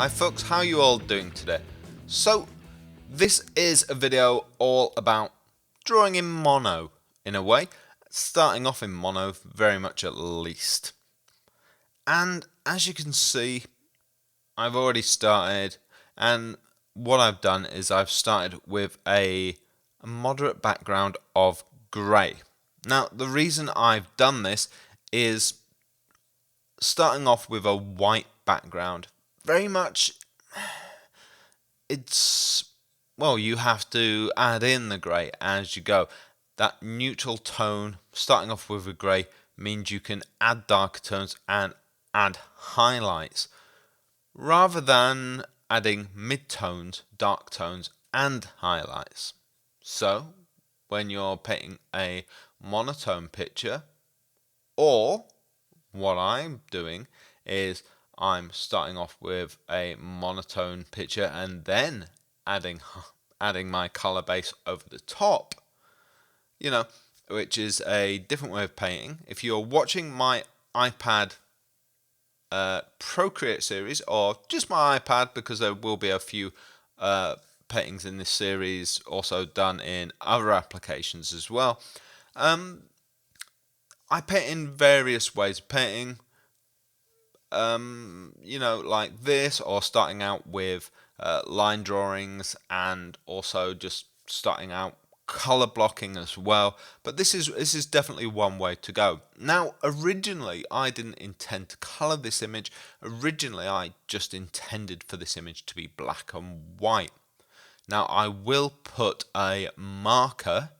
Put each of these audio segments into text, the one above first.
Hi folks, how are you all doing today? So, this is a video all about drawing in mono, in a way. Starting off in mono, very much at least. And as you can see, I've already started, and what I've done is I've started with a moderate background of grey. Now, the reason I've done this is starting off with a white background. Very much, well, you have to add in the grey as you go. That neutral tone, starting off with a grey, means you can add darker tones and add highlights, rather than adding mid-tones, dark tones, and highlights. So, when you're painting a monotone picture, or what I'm doing is I'm starting off with a monotone picture and then adding my color base over the top, which is a different way of painting. If you're watching my iPad Procreate series, or just my iPad, because there will be a few paintings in this series also done in other applications as well. I paint in various ways of painting, like this, or starting out with line drawings, and also just starting out color blocking as well. But this is definitely one way to go. Now, originally I didn't intend to color this image. Originally I just intended for this image to be black and white. Now, I will put a marker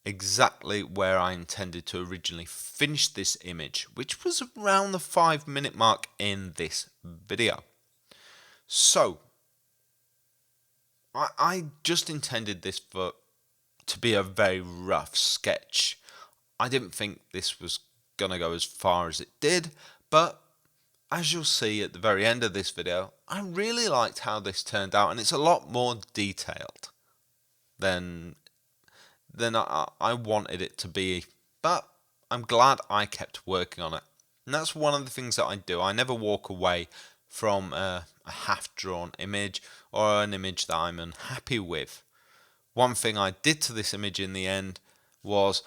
exactly where I intended to originally finish this image, which was around the 5-minute mark in this video. So I just intended this to be a very rough sketch. I didn't think this was gonna go as far as it did, but as you'll see at the very end of this video, I really liked how this turned out, and it's a lot more detailed than I wanted it to be, but I'm glad I kept working on it. And that's one of the things that I do. I never walk away from a half-drawn image or an image that I'm unhappy with. One thing I did to this image in the end was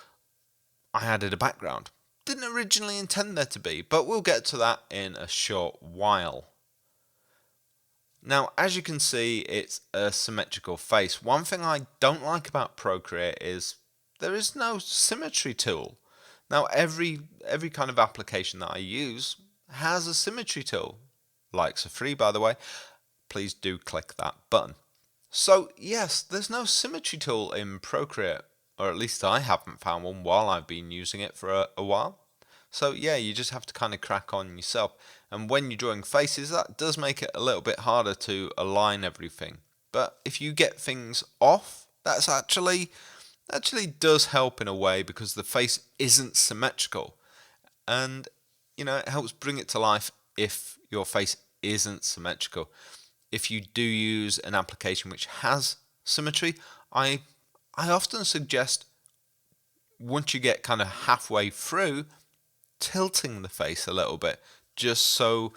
I added a background. Didn't originally intend there to be, but we'll get to that in a short while. Now, as you can see, it's a symmetrical face. One thing I don't like about Procreate is there is no symmetry tool. Now, every kind of application that I use has a symmetry tool. Likes are free, by the way. Please do click that button. So, yes, there's no symmetry tool in Procreate, or at least I haven't found one while I've been using it for a while. So yeah, you just have to kind of crack on yourself. And when you're drawing faces, that does make it a little bit harder to align everything. But if you get things off, that's actually does help in a way, because the face isn't symmetrical. And it helps bring it to life if your face isn't symmetrical. If you do use an application which has symmetry, I often suggest, once you get kind of halfway through, tilting the face a little bit, just so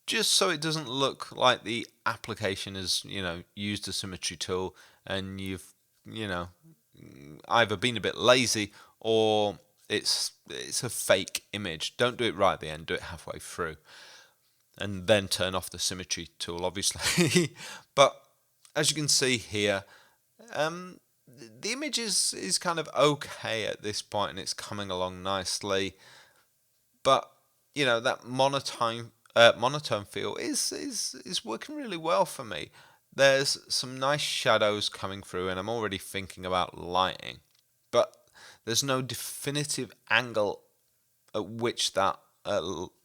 it doesn't look like the application has used a symmetry tool and you've either been a bit lazy or it's a fake image. Don't do it right at the end, do it halfway through, and then turn off the symmetry tool, obviously. But as you can see here, the image is kind of okay at this point, and it's coming along nicely. But that monotone feel is working really well for me. There's some nice shadows coming through, and I'm already thinking about lighting. But there's no definitive angle at which that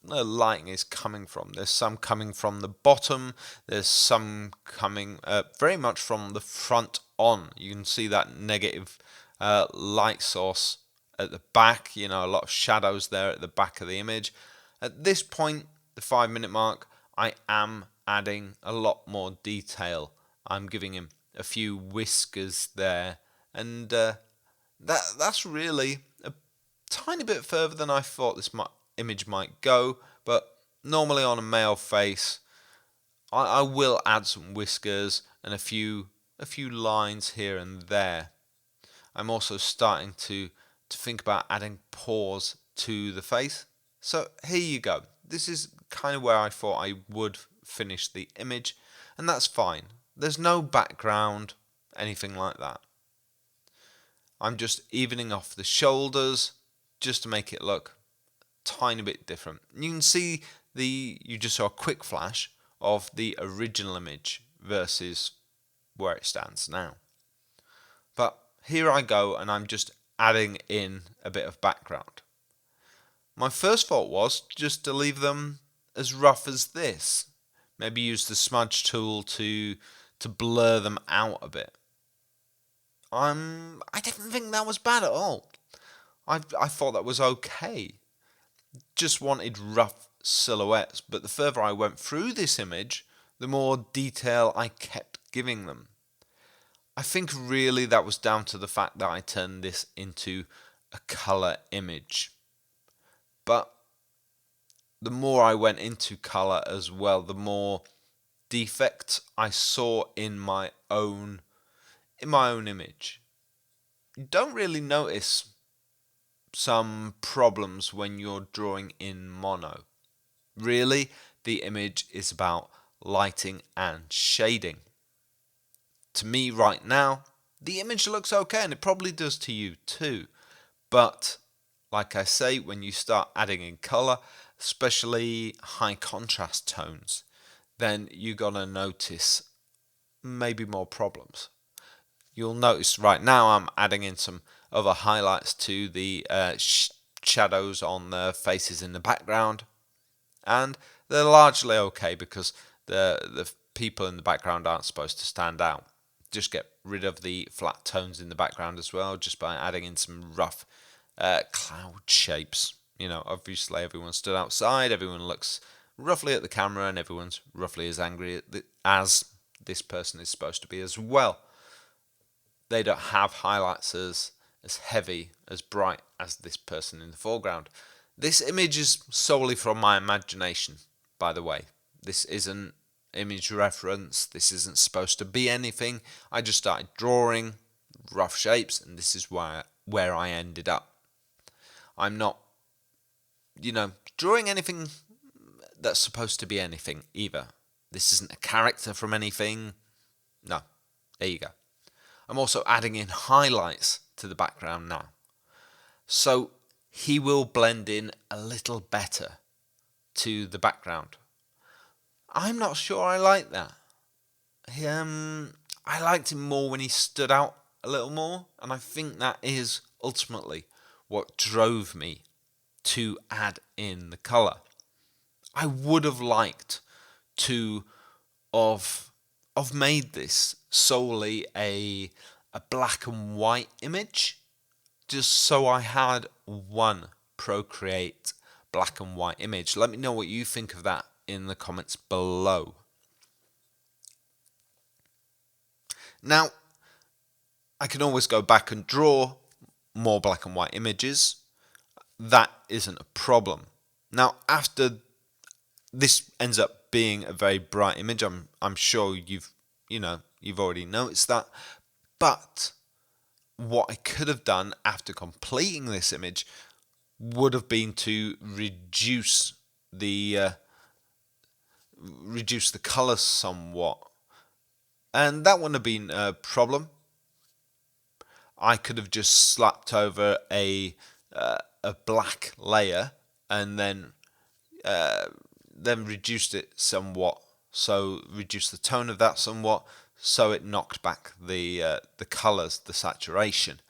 lighting is coming from. There's some coming from the bottom. There's some coming very much from the front on. You can see that negative light source at the back, a lot of shadows there at the back of the image. At this point, the 5-minute mark, I am adding a lot more detail. I'm giving him a few whiskers there, and that's really a tiny bit further than I thought this image might go. But normally on a male face, I will add some whiskers and a few lines here and there. I'm also starting to think about adding pores to the face. So here you go. This is kind of where I thought I would finish the image, and that's fine. There's no background, anything like that. I'm just evening off the shoulders just to make it look a tiny bit different. You can see you just saw a quick flash of the original image versus where it stands now. But here I go, and I'm just adding in a bit of background. My first thought was just to leave them as rough as this. Maybe use the smudge tool to blur them out a bit. I didn't think that was bad at all. I thought that was okay. Just wanted rough silhouettes, but the further I went through this image, the more detail I kept giving them. I think really that was down to the fact that I turned this into a color image. But the more I went into color as well, the more defects I saw in my own image. You don't really notice some problems when you're drawing in mono. Really, the image is about lighting and shading. To me right now, the image looks okay, and it probably does to you too. But like I say, when you start adding in color, especially high contrast tones, then you're gonna notice maybe more problems. You'll notice right now I'm adding in some other highlights to the shadows on the faces in the background, and they're largely okay because the people in the background aren't supposed to stand out. Just get rid of the flat tones in the background as well, just by adding in some rough cloud shapes. Obviously everyone stood outside, everyone looks roughly at the camera, and everyone's roughly as angry as this person is supposed to be as well. They don't have highlights as heavy, as bright as this person in the foreground. This image is solely from my imagination, by the way. This isn't image reference, this isn't supposed to be anything. I just started drawing rough shapes, and this is where I ended up. I'm not, drawing anything that's supposed to be anything either. This isn't a character from anything. No, there you go. I'm also adding in highlights to the background now. So he will blend in a little better to the background. I'm not sure I like that. I liked him more when he stood out a little more, and I think that is ultimately what drove me to add in the colour. I would have liked to have made this solely a black and white image, just so I had one Procreate black and white image. Let me know what you think of that in the comments below. Now, I can always go back and draw more black and white images. That isn't a problem. Now, after this ends up being a very bright image, I'm sure you've already noticed that. But what I could have done after completing this image would have been to reduce the color somewhat, and that wouldn't have been a problem. I could have just slapped over a black layer and then reduced it somewhat. So reduce the tone of that somewhat, so it knocked back the colors, the saturation.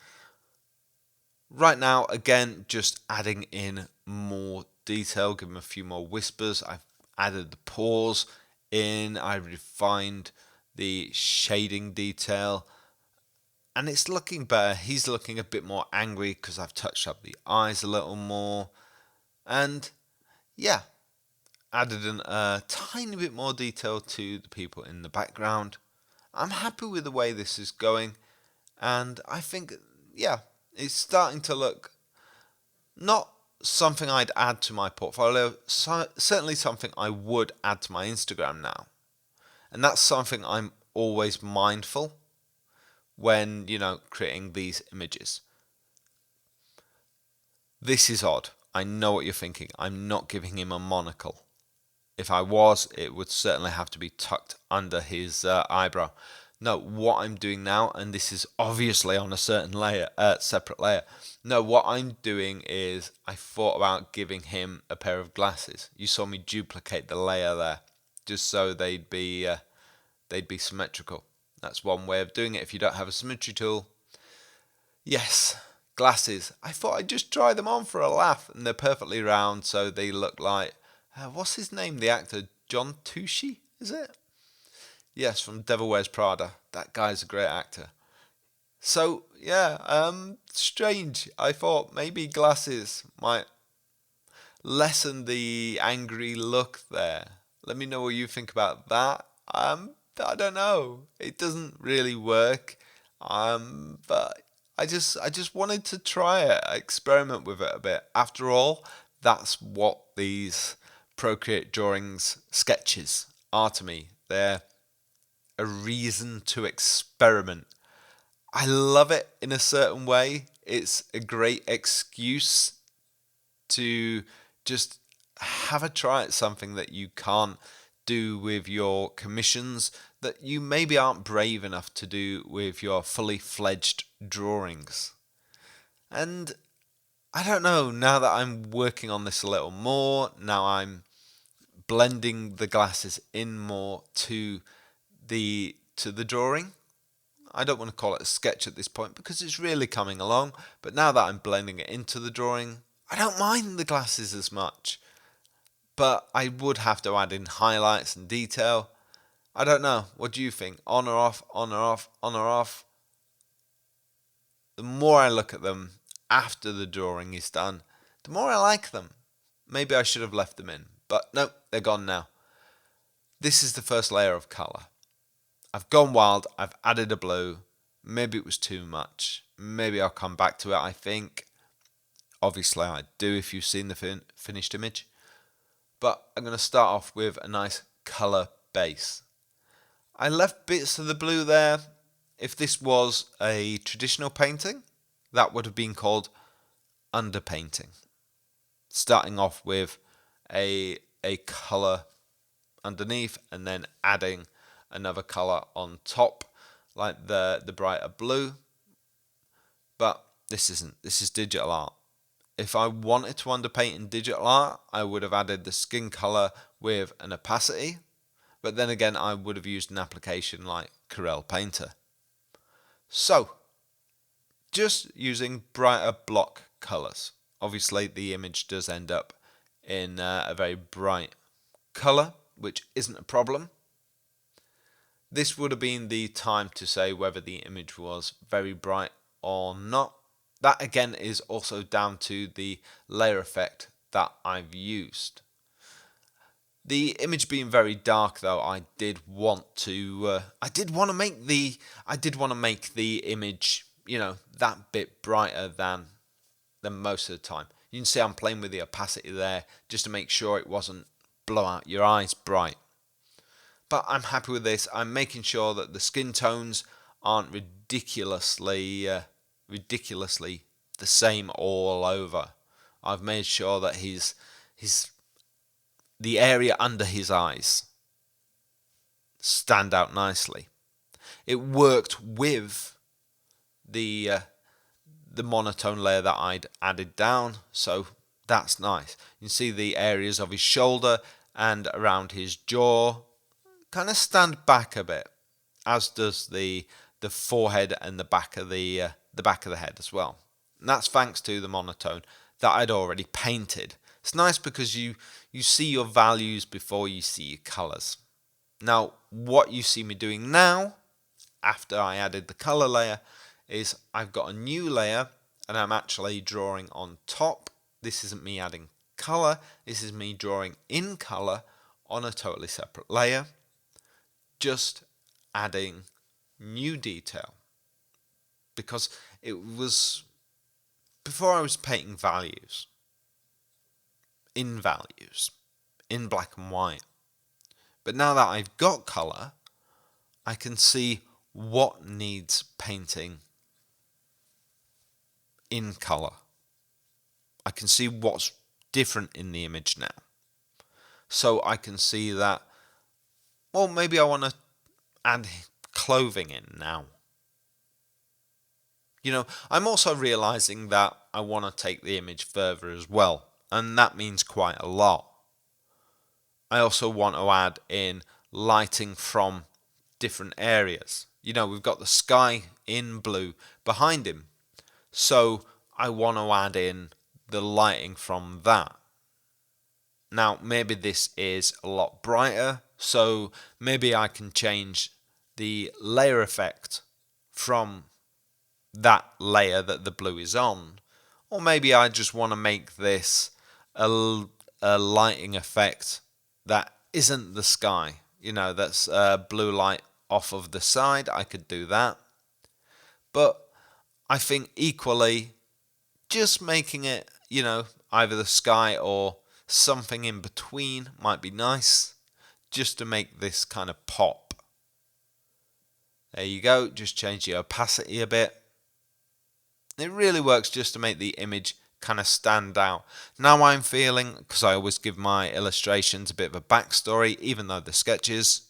Right now, again, just adding in more detail, give them a few more whispers. I've added the pores in, I refined the shading detail, and it's looking better. He's looking a bit more angry because I've touched up the eyes a little more, and yeah, added in a tiny bit more detail to the people in the background. I'm happy with the way this is going, and I think, yeah, it's starting to look not something I'd add to my portfolio, certainly something I would add to my Instagram now. And that's something I'm always mindful when, creating these images. This is odd. I know what you're thinking. I'm not giving him a monocle. If I was, it would certainly have to be tucked under his eyebrow. No, what I'm doing now, and this is obviously on a certain layer, separate layer. No, what I'm doing is I thought about giving him a pair of glasses. You saw me duplicate the layer there, just so they'd be symmetrical. That's one way of doing it if you don't have a symmetry tool. Yes, glasses. I thought I'd just try them on for a laugh, and they're perfectly round, so they look like what's his name? The actor John Tucci, is it? Yes, from Devil Wears Prada. That guy's a great actor. So yeah, strange. I thought maybe glasses might lessen the angry look there. Let me know what you think about that. I don't know. It doesn't really work. But I just wanted to try it, experiment with it a bit. After all, that's what these Procreate drawings, sketches are to me. They're a reason to experiment. I love it in a certain way. It's a great excuse to just have a try at something that you can't do with your commissions, that you maybe aren't brave enough to do with your fully fledged drawings. And I don't know, now that I'm working on this a little more, now I'm blending the glasses in more to the drawing. I don't want to call it a sketch at this point because it's really coming along, but now that I'm blending it into the drawing, I don't mind the glasses as much. But I would have to add in highlights and detail. I don't know. What do you think? On or off, on or off, on or off? The more I look at them after the drawing is done, the more I like them. Maybe I should have left them in, but no, they're gone now. This is the first layer of colour. I've gone wild, I've added a blue. Maybe it was too much. Maybe I'll come back to it, I think. Obviously I do if you've seen the finished image. But I'm going to start off with a nice colour base. I left bits of the blue there. If this was a traditional painting, that would have been called underpainting. Starting off with a colour underneath and then adding another colour on top, like the brighter blue. But this isn't. This is digital art. If I wanted to underpaint in digital art, I would have added the skin colour with an opacity. But then again, I would have used an application like Corel Painter. So, just using brighter block colours. Obviously, the image does end up in a very bright colour, which isn't a problem. This would have been the time to say whether the image was very bright or not. That again is also down to the layer effect that I've used. The image being very dark, though, I did want to make the image, that bit brighter than most of the time. You can see I'm playing with the opacity there just to make sure it wasn't blow out your eyes bright. But I'm happy with this. I'm making sure that the skin tones aren't ridiculously the same all over. I've made sure that the area under his eyes stand out nicely. It worked with the monotone layer that I'd added down, so that's nice. You can see the areas of his shoulder and around his jaw kind of stand back a bit, as does the forehead and the back of the head as well. And that's thanks to the monotone that I'd already painted. It's nice because you see your values before you see your colours. Now, what you see me doing now, after I added the colour layer, is I've got a new layer and I'm actually drawing on top. This isn't me adding colour, this is me drawing in colour on a totally separate layer, just adding new detail. Because it was before I was painting values in black and white. But now that I've got colour, I can see what needs painting in color. I can see what's different in the image now. So I can see that, well, maybe I want to add clothing in now. I'm also realizing that I want to take the image further as well, and that means quite a lot. I also want to add in lighting from different areas. We've got the sky in blue behind him, so I want to add in the lighting from that. Now, maybe this is a lot brighter, so maybe I can change the layer effect from that layer that the blue is on. Or maybe I just want to make this a lighting effect that isn't the sky. That's blue light off of the side. I could do that. But I think equally, just making it, either the sky or something in between might be nice, just to make this kind of pop. There you go, just change the opacity a bit. It really works just to make the image kind of stand out. Now I'm feeling, because I always give my illustrations a bit of a backstory, even though they're sketches,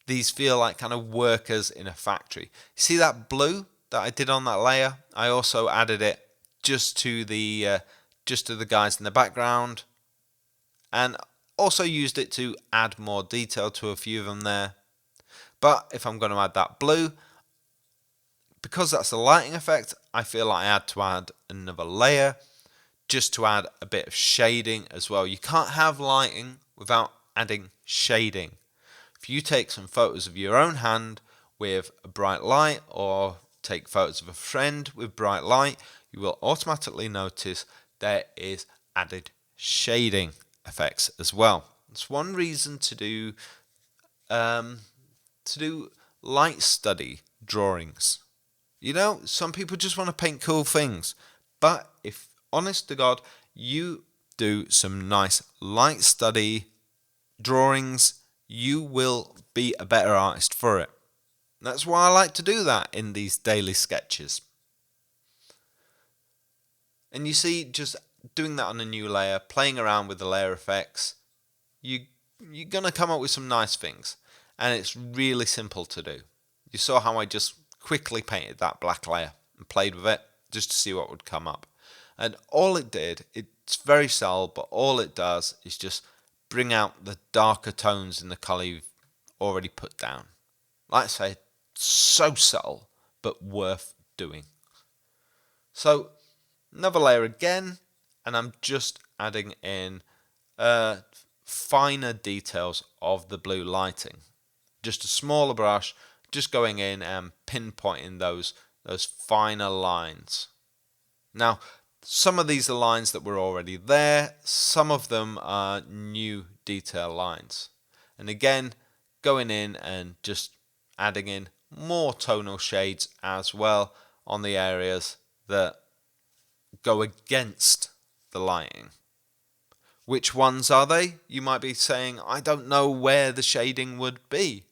these feel like kind of workers in a factory. See that blue that I did on that layer? I also added it just to the guys in the background, and also used it to add more detail to a few of them there. But if I'm going to add that blue, because that's a lighting effect, I feel like I had to add another layer just to add a bit of shading as well. You can't have lighting without adding shading. If you take some photos of your own hand with a bright light, or take photos of a friend with bright light, you will automatically notice there is added shading effects as well. It's one reason to do light study drawings. Some people just want to paint cool things, but if, honest to God, you do some nice light study drawings, you will be a better artist for it. That's why I like to do that in these daily sketches. And you see, just doing that on a new layer, playing around with the layer effects, you're going to come up with some nice things. And it's really simple to do. You saw how I just quickly painted that black layer and played with it just to see what would come up. And all it did, it's very subtle, but all it does is just bring out the darker tones in the colour you've already put down. Like I say, so subtle, but worth doing. So, another layer again, and I'm just adding in finer details of the blue lighting. Just a smaller brush, just going in and pinpointing those finer lines. Now, some of these are lines that were already there, some of them are new detail lines. And again, going in and just adding in more tonal shades as well on the areas that go against the lighting. Which ones are they? You might be saying, I don't know where the shading would be.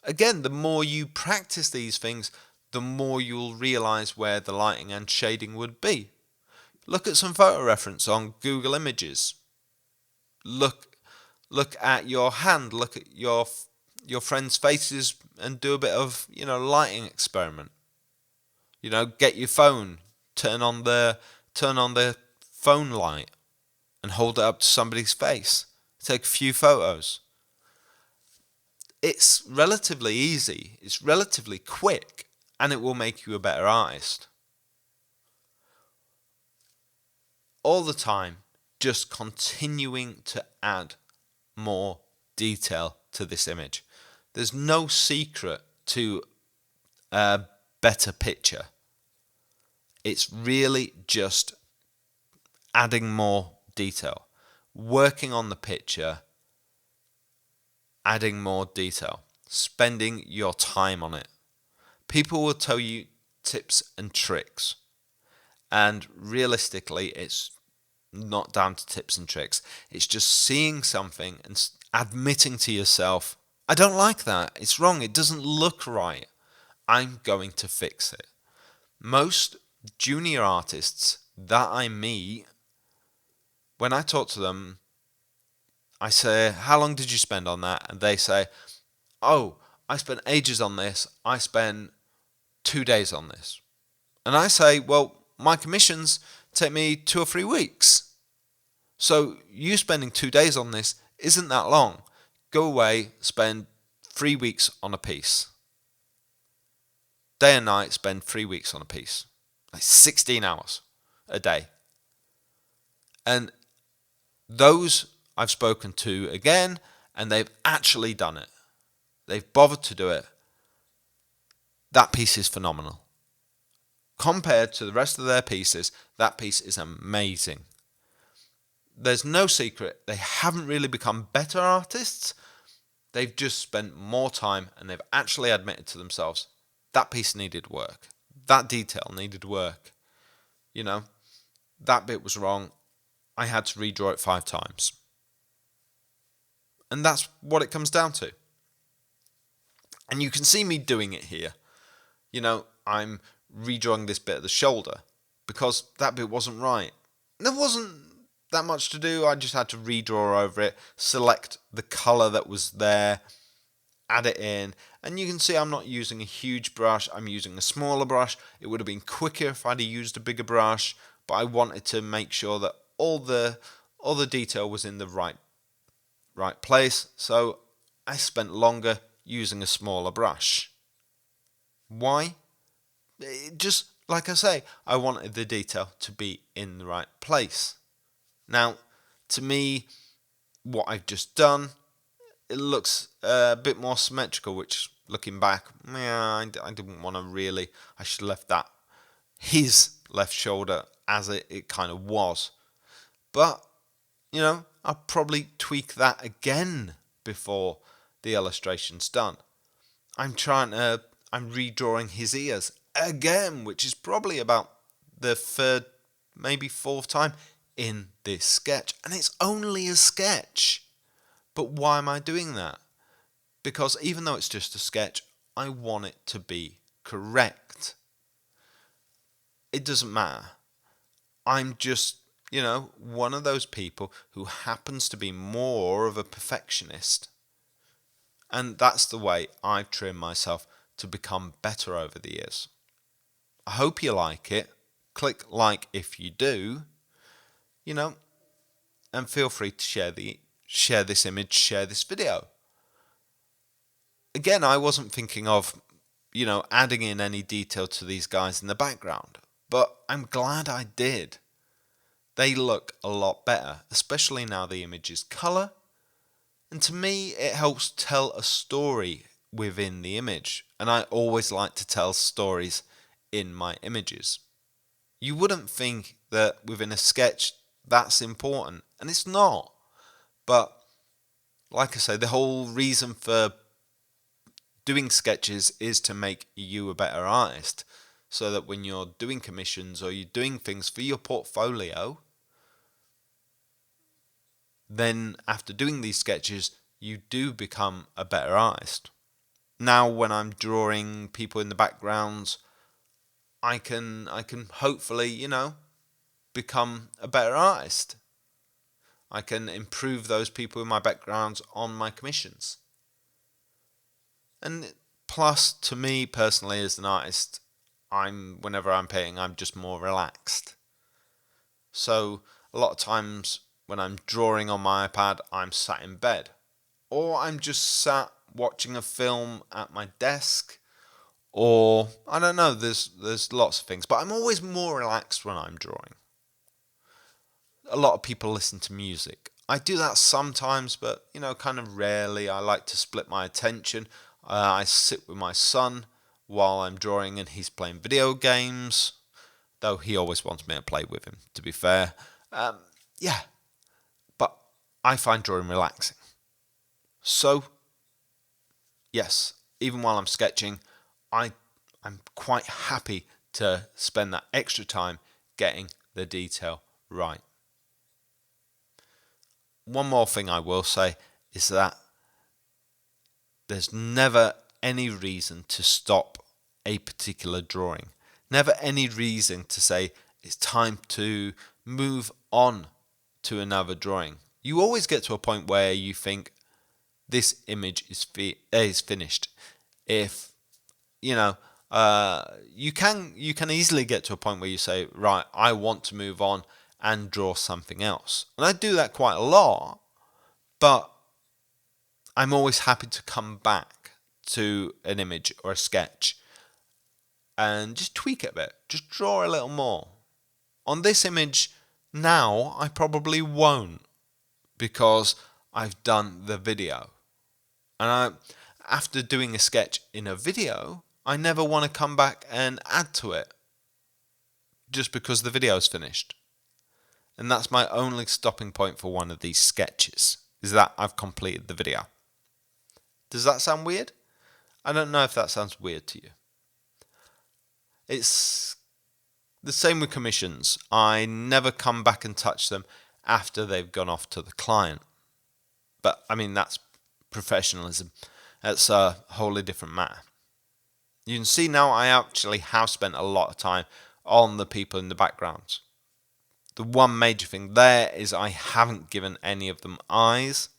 Again, the more you practice these things, the more you'll realize where the lighting and shading would be. Look at some photo reference on Google Images. Look at your hand, look at your friends' faces and do a bit of, lighting experiment. Get your phone, turn on the phone light and hold it up to somebody's face. Take a few photos. It's relatively easy, it's relatively quick, and it will make you a better artist. All the time, just continuing to add more detail to this image. There's no secret to a better picture. It's really just adding more detail, working on the picture, adding more detail, spending your time on it. People will tell you tips and tricks, and realistically it's not down to tips and tricks. It's just seeing something and admitting to yourself, I don't like that. It's wrong. It doesn't look right. I'm going to fix it. Most junior artists that I meet, when I talk to them, I say, how long did you spend on that? And they say, oh, I spent ages on this. I spent 2 days on this. And I say, well, my commissions take me 2 or 3 weeks. So you spending 2 days on this isn't that long. Go away, spend 3 weeks on a piece. Day and night, spend 3 weeks on a piece. Like 16 hours a day. And those I've spoken to again, and they've actually done it. They've bothered to do it. That piece is phenomenal. Compared to the rest of their pieces, that piece is amazing. There's no secret. They haven't really become better artists. They've just spent more time and they've actually admitted to themselves that piece needed work. That detail needed work. You know, that bit was wrong. I had to redraw it 5 times. And that's what it comes down to. And you can see me doing it here. You know, I'm redrawing this bit of the shoulder because that bit wasn't right. There wasn't that much to do. I just had to redraw over it, select the color that was there, add it in. And you can see I'm not using a huge brush. I'm using a smaller brush. It would have been quicker if I'd have used a bigger brush, but I wanted to make sure that all the detail was in the right place. So I spent longer using a smaller brush. Why? Just like I say, I wanted the detail to be in the right place. Now, to me, what I've just done, it looks a bit more symmetrical, which looking back, I didn't want to really, I should have left that, his left shoulder as it kind of was. But, you know, I'll probably tweak that again before the illustration's done. I'm redrawing his ears again, which is probably about the 3rd, maybe 4th time in this sketch. And it's only a sketch. But why am I doing that? Because even though it's just a sketch, I want it to be correct. It doesn't matter. I'm just, you know, one of those people who happens to be more of a perfectionist. And that's the way I've trained myself to become better over the years. I hope you like it. Click like if you do, you know, and feel free to share this image, share this video. Again, I wasn't thinking of, you know, adding in any detail to these guys in the background, but I'm glad I did. They look a lot better, especially now the image is color. And to me, it helps tell a story within the image. And I always like to tell stories in my images. You wouldn't think that within a sketch that's important, and it's not. But like I say, the whole reason for doing sketches is to make you a better artist, so that when you're doing commissions or you're doing things for your portfolio, then after doing these sketches, you do become a better artist. Now when I'm drawing people in the backgrounds, I can hopefully, you know, become a better artist. I can improve those people in my backgrounds on my commissions. And plus, to me personally as an artist, whenever I'm painting, I'm just more relaxed. So a lot of times when I'm drawing on my iPad, I'm sat in bed, or I'm just sat watching a film at my desk, or I don't know, there's lots of things, but I'm always more relaxed when I'm drawing. A lot of people listen to music. I do that sometimes, but you know, kind of rarely. I like to split my attention. I sit with my son while I'm drawing and he's playing video games, though he always wants me to play with him, to be fair. Yeah, but I find drawing relaxing. So, yes, even while I'm sketching, I'm quite happy to spend that extra time getting the detail right. One more thing I will say is that there's never any reason to stop a particular drawing. Never any reason to say it's time to move on to another drawing. You always get to a point where you think this image is finished. If you know, you can easily get to a point where you say, right, I want to move on and draw something else. And I do that quite a lot, but I'm always happy to come back to an image or a sketch and just tweak it a bit, just draw a little more. On this image now, I probably won't because I've done the video. And after doing a sketch in a video, I never want to come back and add to it just because the video is finished. And that's my only stopping point for one of these sketches, is that I've completed the video. Does that sound weird? I don't know if that sounds weird to you. It's the same with commissions. I never come back and touch them after they've gone off to the client. But I mean, that's professionalism. That's a wholly different matter. You can see now I actually have spent a lot of time on the people in the backgrounds. The one major thing there is I haven't given any of them eyes,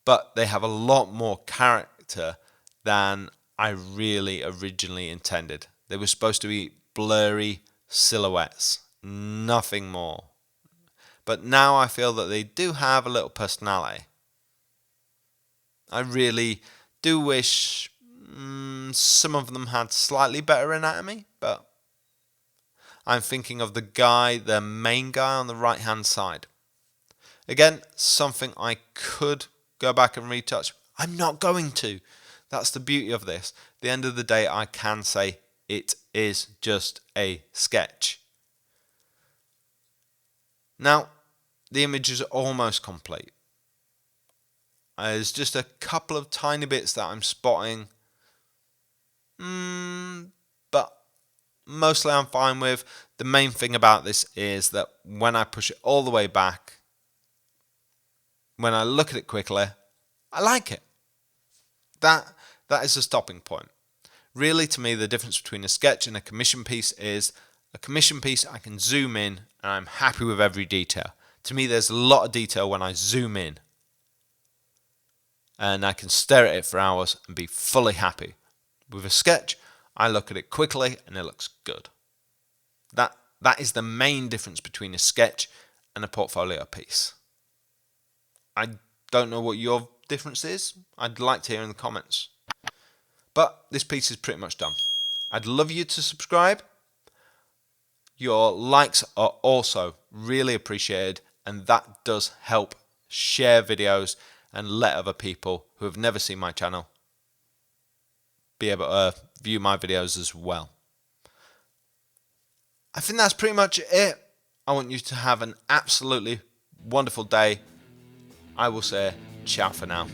but they have a lot more character than I really originally intended. They were supposed to be blurry silhouettes, nothing more. But now I feel that they do have a little personality. I really do wish some of them had slightly better anatomy, but I'm thinking of the main guy on the right hand side. Again, something I could go back and retouch. I'm not going to. That's the beauty of this. At the end of the day, I can say it is just a sketch. Now, the image is almost complete. There's just a couple of tiny bits that I'm spotting, but mostly I'm fine with. The main thing about this is that when I push it all the way back, when I look at it quickly, I like it. That is a stopping point. Really, to me, the difference between a sketch and a commission piece is a commission piece I can zoom in and I'm happy with every detail. To me, there's a lot of detail when I zoom in. And I can stare at it for hours and be fully happy. With a sketch, I look at it quickly and it looks good. That is the main difference between a sketch and a portfolio piece. I don't know what your difference is. I'd like to hear in the comments. But this piece is pretty much done. I'd love you to subscribe. Your likes are also really appreciated, and that does help share videos and let other people who have never seen my channel be able to view my videos as well. I think that's pretty much it. I want you to have an absolutely wonderful day. I will say ciao for now.